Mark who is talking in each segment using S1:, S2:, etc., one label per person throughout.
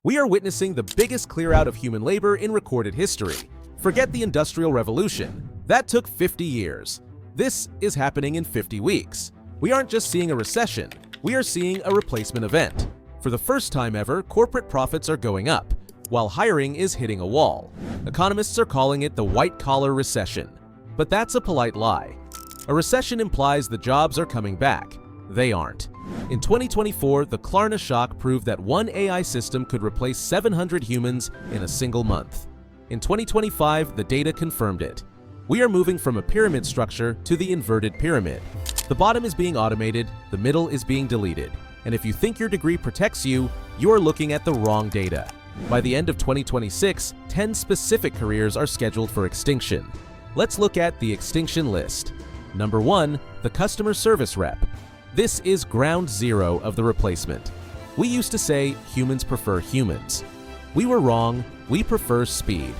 S1: We are witnessing the biggest clear-out of human labor in recorded history. Forget the Industrial Revolution. That took 50 years. This is happening in 50 weeks. We aren't just seeing a recession, we are seeing a replacement event. For the first time ever, corporate profits are going up, while hiring is hitting a wall. Economists are calling it the white-collar recession. But that's a polite lie. A recession implies the jobs are coming back. They aren't. In 2024, the Klarna shock proved that one AI system could replace 700 humans in a single month. In 2025, the data confirmed it. We are moving from a pyramid structure to the inverted pyramid. The bottom is being automated, the middle is being deleted. And if you think your degree protects you, you're looking at the wrong data. By the end of 2026, 10 specific careers are scheduled for extinction. Let's look at the extinction list. Number 1, the customer service rep. This is ground zero of the replacement. We used to say humans prefer humans. We were wrong, we prefer speed.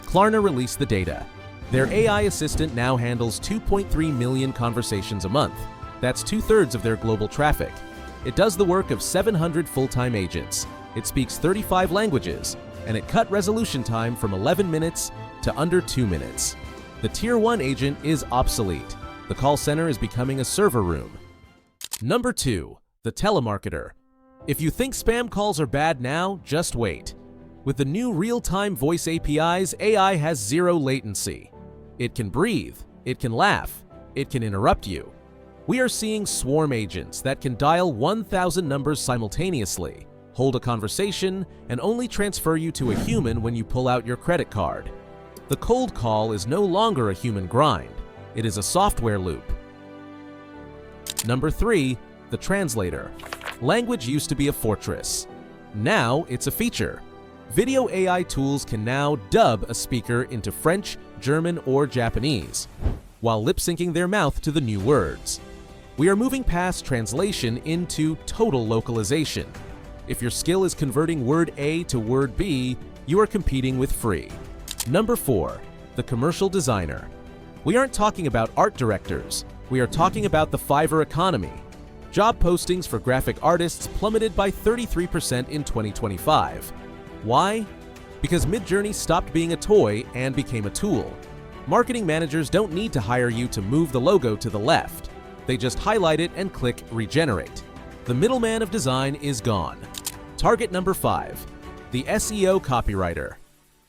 S1: Klarna released the data. Their AI assistant now handles 2.3 million conversations a month. That's 2/3 of their global traffic. It does the work of 700 full-time agents. It speaks 35 languages, and it cut resolution time from 11 minutes to under 2 minutes. The Tier 1 agent is obsolete. The call center is becoming a server room. Number 2, the telemarketer. If you think spam calls are bad now, just wait. With the new real-time voice APIs, AI has zero latency. It can breathe, it can laugh, it can interrupt you. We are seeing swarm agents that can dial 1,000 numbers simultaneously, hold a conversation, and only transfer you to a human when you pull out your credit card. The cold call is no longer a human grind. It is a software loop. Number 3, the translator. Language used to be a fortress. Now it's a feature. Video AI tools can now dub a speaker into French, German, or Japanese, while lip-syncing their mouth to the new words. We are moving past translation into total localization. If your skill is converting word A to word B, you are competing with free. Number 4, the commercial designer. We aren't talking about art directors. We are talking about the Fiverr economy. Job postings for graphic artists plummeted by 33% in 2025. Why? Because Midjourney stopped being a toy and became a tool. Marketing managers don't need to hire you to move the logo to the left. They just highlight it and click Regenerate. The middleman of design is gone. Target number 5, the SEO copywriter.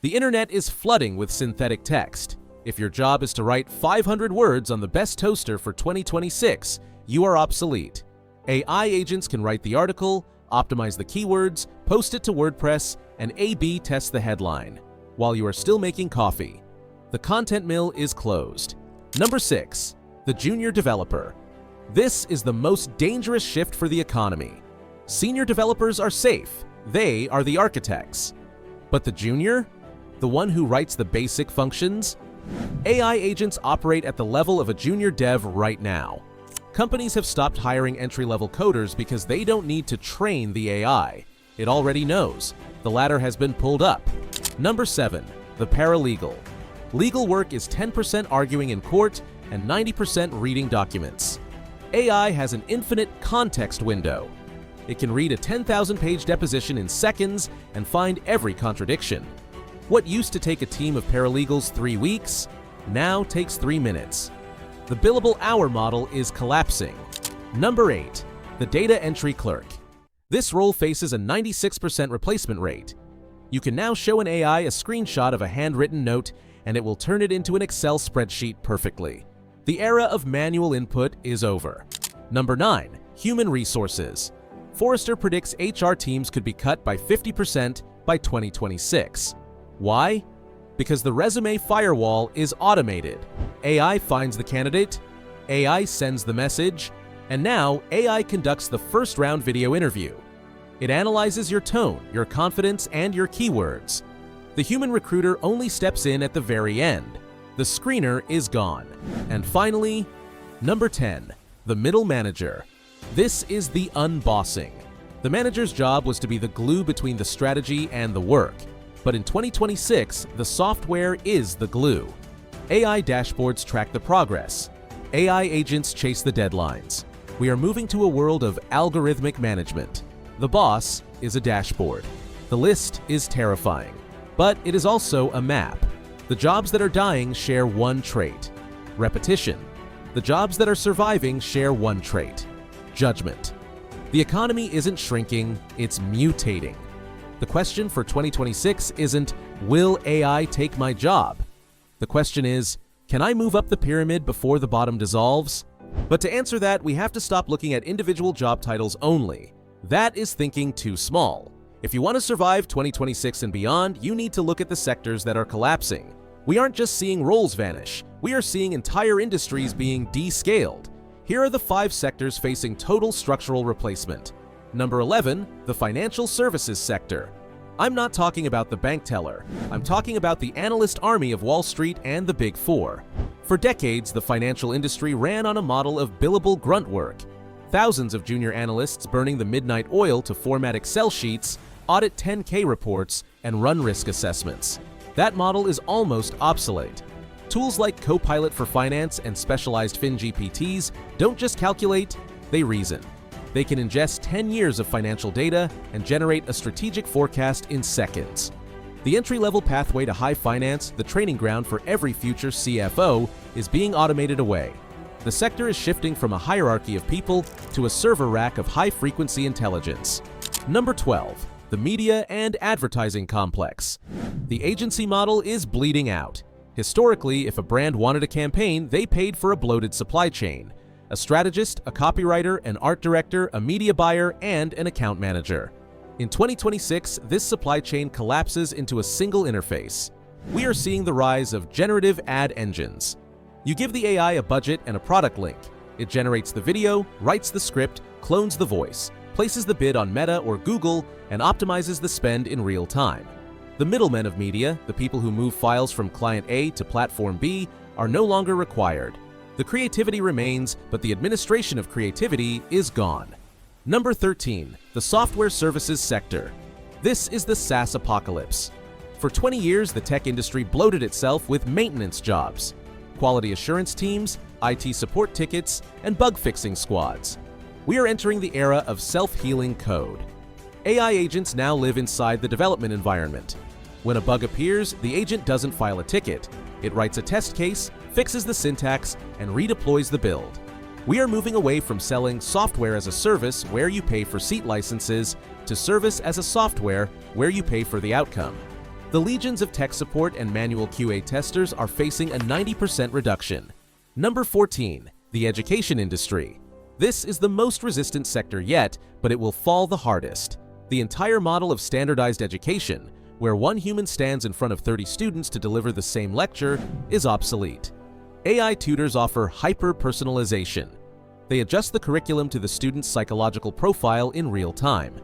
S1: The internet is flooding with synthetic text. If your job is to write 500 words on the best toaster for 2026, you are obsolete. AI agents can write the article, optimize the keywords, post it to WordPress, and A/B test the headline, while you are still making coffee. The content mill is closed. Number 6, the junior developer. This is the most dangerous shift for the economy. Senior developers are safe. They are the architects. But the junior? The one who writes the basic functions? AI agents operate at the level of a junior dev right now. Companies have stopped hiring entry-level coders because they don't need to train the AI. It already knows. The ladder has been pulled up. Number 7, the paralegal. Legal work is 10% arguing in court and 90% reading documents. AI has an infinite context window. It can read a 10,000-page deposition in seconds and find every contradiction. What used to take a team of paralegals 3 weeks, now takes 3 minutes. The billable hour model is collapsing. Number 8, the data entry clerk. This role faces a 96% replacement rate. You can now show an AI a screenshot of a handwritten note and it will turn it into an Excel spreadsheet perfectly. The era of manual input is over. Number 9, human resources. Forrester predicts HR teams could be cut by 50% by 2026. Why? Because the resume firewall is automated. AI finds the candidate, AI sends the message, and now AI conducts the first-round video interview. It analyzes your tone, your confidence, and your keywords. The human recruiter only steps in at the very end. The screener is gone. And finally, number 10, the middle manager. This is the unbossing. The manager's job was to be the glue between the strategy and the work. But in 2026, the software is the glue. AI dashboards track the progress. AI agents chase the deadlines. We are moving to a world of algorithmic management. The boss is a dashboard. The list is terrifying, but it is also a map. The jobs that are dying share one trait: repetition. The jobs that are surviving share one trait: judgment. The economy isn't shrinking, it's mutating. The question for 2026 isn't, will AI take my job? The question is, can I move up the pyramid before the bottom dissolves? But to answer that, we have to stop looking at individual job titles only. That is thinking too small. If you want to survive 2026 and beyond, you need to look at the sectors that are collapsing. We aren't just seeing roles vanish, we are seeing entire industries being descaled. Here are the 5 sectors facing total structural replacement. Number 11, the financial services sector. I'm not talking about the bank teller, I'm talking about the analyst army of Wall Street and the Big Four. For decades, the financial industry ran on a model of billable grunt work. Thousands of junior analysts burning the midnight oil to format Excel sheets, audit 10K reports, and run risk assessments. That model is almost obsolete. Tools like Copilot for Finance and specialized FinGPTs don't just calculate, they reason. They can ingest 10 years of financial data and generate a strategic forecast in seconds. The entry-level pathway to high finance, the training ground for every future CFO, is being automated away. The sector is shifting from a hierarchy of people to a server rack of high-frequency intelligence. Number 12, the media and advertising complex. The agency model is bleeding out. Historically, if a brand wanted a campaign, they paid for a bloated supply chain: a strategist, a copywriter, an art director, a media buyer, and an account manager. In 2026, this supply chain collapses into a single interface. We are seeing the rise of generative ad engines. You give the AI a budget and a product link. It generates the video, writes the script, clones the voice, places the bid on Meta or Google, and optimizes the spend in real time. The middlemen of media, the people who move files from client A to platform B, are no longer required. The creativity remains, but the administration of creativity is gone. Number 13, the software services sector. This is the SaaS apocalypse. For 20 years, the tech industry bloated itself with maintenance jobs, quality assurance teams, IT support tickets, and bug-fixing squads. We are entering the era of self-healing code. AI agents now live inside the development environment. When a bug appears, the agent doesn't file a ticket. It writes a test case, fixes the syntax, and redeploys the build. We are moving away from selling software as a service where you pay for seat licenses to service as a software where you pay for the outcome. The legions of tech support and manual QA testers are facing a 90% reduction. Number 14, the education industry. This is the most resistant sector yet, but it will fall the hardest. The entire model of standardized education, where one human stands in front of 30 students to deliver the same lecture, is obsolete. AI tutors offer hyper-personalization. They adjust the curriculum to the student's psychological profile in real time.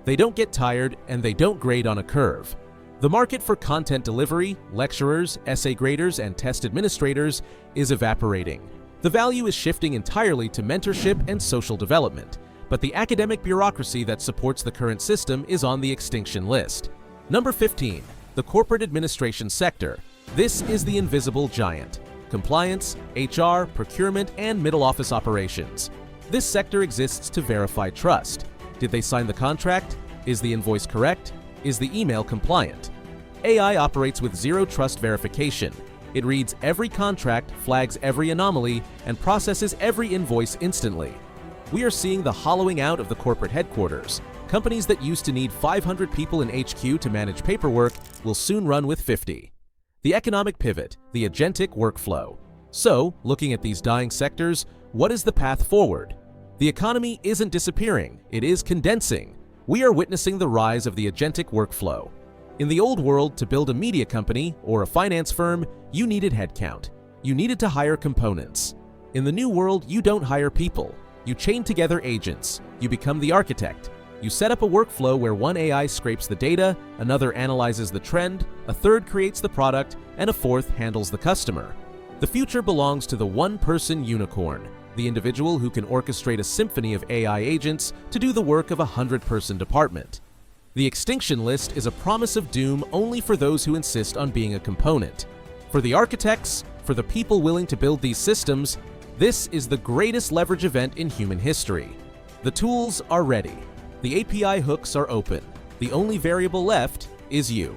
S1: They don't get tired, and they don't grade on a curve. The market for content delivery, lecturers, essay graders, and test administrators is evaporating. The value is shifting entirely to mentorship and social development, but the academic bureaucracy that supports the current system is on the extinction list. Number 15, the corporate administration sector. This is the invisible giant. Compliance, HR, procurement, and middle office operations. This sector exists to verify trust. Did they sign the contract? Is the invoice correct? Is the email compliant? AI operates with zero trust verification. It reads every contract, flags every anomaly, and processes every invoice instantly. We are seeing the hollowing out of the corporate headquarters. Companies that used to need 500 people in HQ to manage paperwork will soon run with 50. The economic pivot, the agentic workflow. So, looking at these dying sectors, what is the path forward? The economy isn't disappearing, it is condensing. We are witnessing the rise of the agentic workflow. In the old world, to build a media company or a finance firm, you needed headcount. You needed to hire components. In the new world, you don't hire people. You chain together agents. You become the architect. You set up a workflow where one AI scrapes the data, another analyzes the trend, a third creates the product, and a fourth handles the customer. The future belongs to the one-person unicorn, the individual who can orchestrate a symphony of AI agents to do the work of a 100-person department. The extinction list is a promise of doom only for those who insist on being a component. For the architects, for the people willing to build these systems, this is the greatest leverage event in human history. The tools are ready. The API hooks are open. The only variable left is you.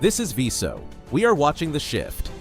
S1: This is Viso. We are watching the shift.